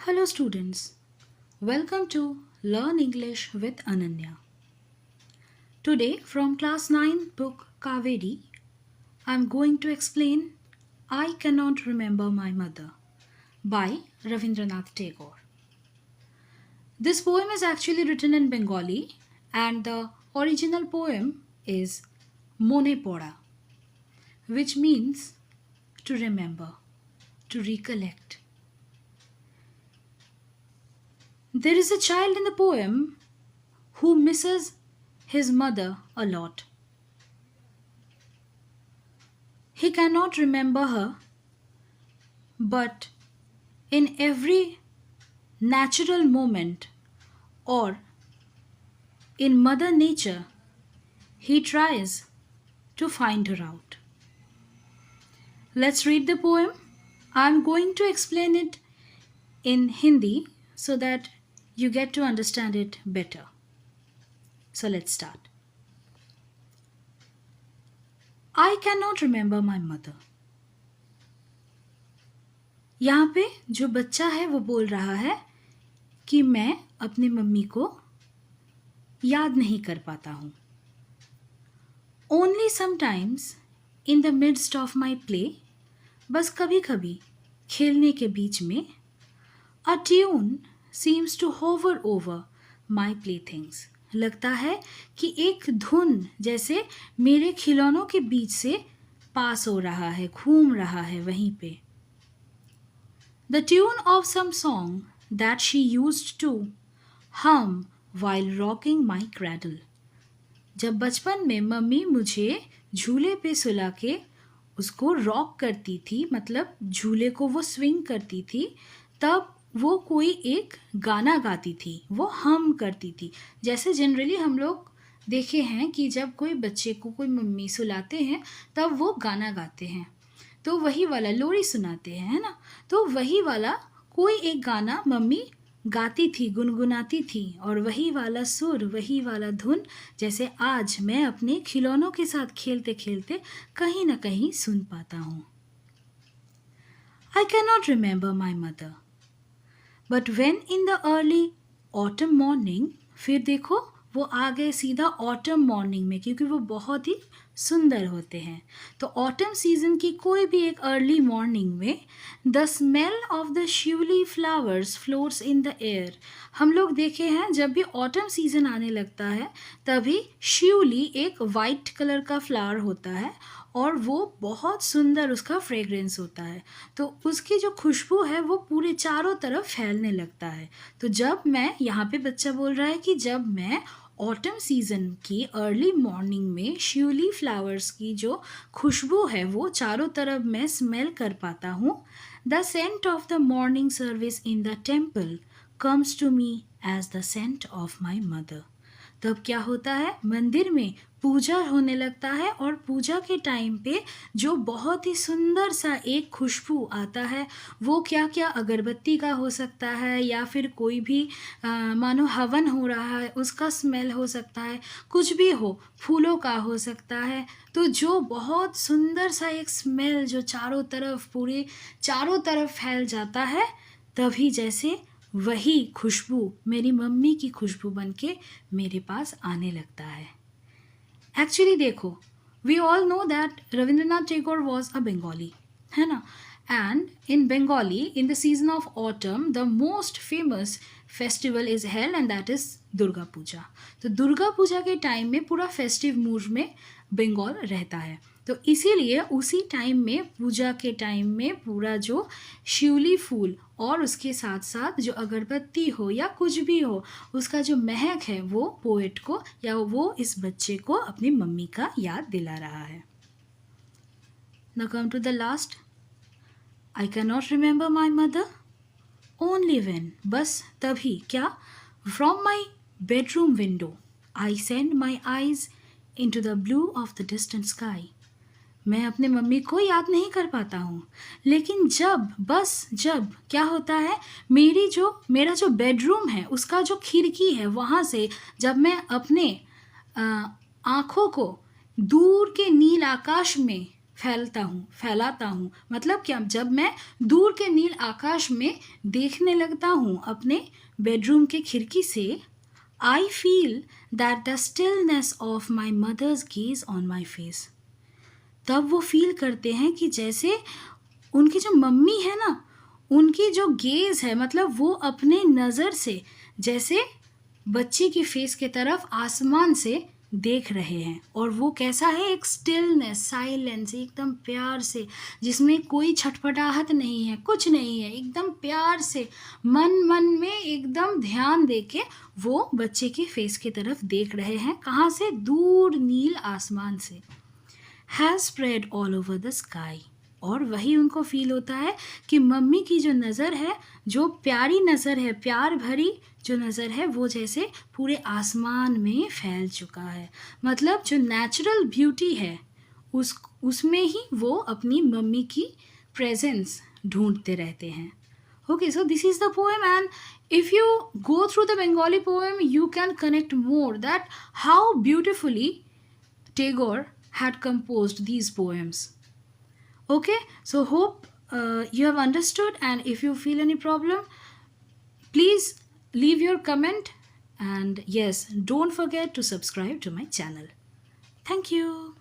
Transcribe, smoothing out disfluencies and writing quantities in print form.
Hello students, welcome to Learn English with Ananya. Today from class 9 book Kaveri, I am going to explain I Cannot Remember My Mother by Ravindranath Tagore. This poem is actually written in Bengali and the original poem is Mone Poda, which means to remember, to recollect. There is a child in the poem who misses his mother a lot. He cannot remember her, but in every natural moment or in Mother Nature, he tries to find her out. Let's read the poem. I'm going to explain it in Hindi so that you get to understand it better. So let's start. I cannot remember my mother. यहाँ पे जो बच्चा है वो बोल रहा है कि मैं अपनी मम्मी को याद नहीं कर पाता हूँ. Only sometimes in the midst of my play, बस कभी कभी खेलने के बीच में, a tune seems to hover over my playthings. लगता है कि एक धुन जैसे मेरे खिलौनों के बीच से पास हो रहा है, घूम रहा है वहीं पे. The tune of some song that she used to hum while rocking my cradle. जब बचपन में मम्मी मुझे झूले पे सुला के उसको रॉक करती थी, मतलब झूले को वो स्विंग करती थी, तब वो कोई एक गाना गाती थी, वो हम करती थी. जैसे जनरली हम लोग देखे हैं कि जब कोई बच्चे को कोई मम्मी सुलाते हैं तब वो गाना गाते हैं, तो वही वाला लोरी सुनाते हैं, है ना. तो वही वाला कोई एक गाना मम्मी गाती थी, गुनगुनाती थी, और वही वाला सुर, वही वाला धुन जैसे आज मैं अपने खिलौनों के साथ खेलते खेलते कहीं ना कहीं सुन पाता हूँ. I cannot remember my mother. But when in the early autumn morning, फिर देखो वो आ गए सीधा ऑटम मॉर्निंग में, क्योंकि वो बहुत ही सुंदर होते हैं. तो ऑटम सीजन की कोई भी एक अर्ली मॉर्निंग में the smell of the Shivli flowers floats in the air. हम लोग देखे हैं जब भी ऑटम सीजन आने लगता है तभी शिवली एक वाइट कलर का फ्लावर होता है और वो बहुत सुंदर उसका फ्रेग्रेंस होता है, तो उसकी जो खुशबू है वो पूरे चारों तरफ फैलने लगता है. तो जब मैं, यहाँ पे बच्चा बोल रहा है कि जब मैं ऑटम सीजन की अर्ली मॉर्निंग में शिवली फ्लावर्स की जो खुशबू है वो चारों तरफ मैं स्मेल कर पाता हूँ. The scent of the morning service in the temple comes to me as the scent of my mother. तब क्या होता है, मंदिर में पूजा होने लगता है और पूजा के टाइम पे जो बहुत ही सुंदर सा एक खुशबू आता है, वो क्या क्या अगरबत्ती का हो सकता है या फिर कोई भी मानो हवन हो रहा है उसका स्मेल हो सकता है, कुछ भी हो, फूलों का हो सकता है. तो जो बहुत सुंदर सा एक स्मेल जो चारों तरफ, पूरे चारों तरफ फैल जाता है, तभी जैसे वही खुशबू मेरी मम्मी की खुशबू बन के मेरे पास आने लगता है. एक्चुअली देखो, we all know that Rabindranath Tagore was a Bengali, है ना. And in Bengali in the season of autumn the most famous festival is held and that is Durga Puja. तो दुर्गा पूजा के टाइम में पूरा फेस्टिव मूड में बंगाल रहता है. तो इसीलिए उसी टाइम में, पूजा के टाइम में, पूरा जो शिवली फूल और उसके साथ साथ जो अगरबत्ती हो या कुछ भी हो, उसका जो महक है वो पोएट को या वो इस बच्चे को अपनी मम्मी का याद दिला रहा है. Now come to the last. I can not remember my mother only when, बस तभी क्या, from my bedroom window I send my eyes in to the blue of the distant sky. मैं अपने मम्मी को याद नहीं कर पाता हूँ, लेकिन जब क्या होता है, मेरा जो बेडरूम है उसका जो खिड़की है वहाँ से जब मैं अपने आँखों को दूर के नील आकाश में फैलाता हूँ। मतलब क्या, जब मैं दूर के नील आकाश में देखने लगता हूँ अपने बेडरूम के खिड़की से, I feel that the stillness of my mother's gaze on my face. तब वो फील करते हैं कि जैसे उनकी जो मम्मी है ना, उनकी जो गेज है, मतलब वो अपने नज़र से जैसे बच्चे की फेस के तरफ आसमान से देख रहे हैं। और वो कैसा है, एक स्टिलनेस, साइलेंस, एकदम प्यार से, जिसमें कोई छटपटाहट नहीं है, कुछ नहीं है, एकदम प्यार से मन मन में एकदम ध्यान देके वो बच्चे के फेस की तरफ देख रहे हैं। कहाँ से? दूर नील आसमान से। Has spread all over the sky. और वही उनको फील होता है कि मम्मी की जो नज़र है, जो प्यारी नज़र है, प्यार भरी जो नज़र है, वो जैसे पूरे आसमान में फैल चुका है। मतलब जो नेचुरल ब्यूटी है उसमें ही वो अपनी मम्मी की प्रेजेंस ढूंढते रहते हैं। Okay, so this is the poem, and if you go through the Bengali poem, you can connect more that how beautifully Tagore had composed these poems. Okay, so hope you have understood, and if you feel any problem, please leave your comment, and yes, don't forget to subscribe to my channel. Thank you.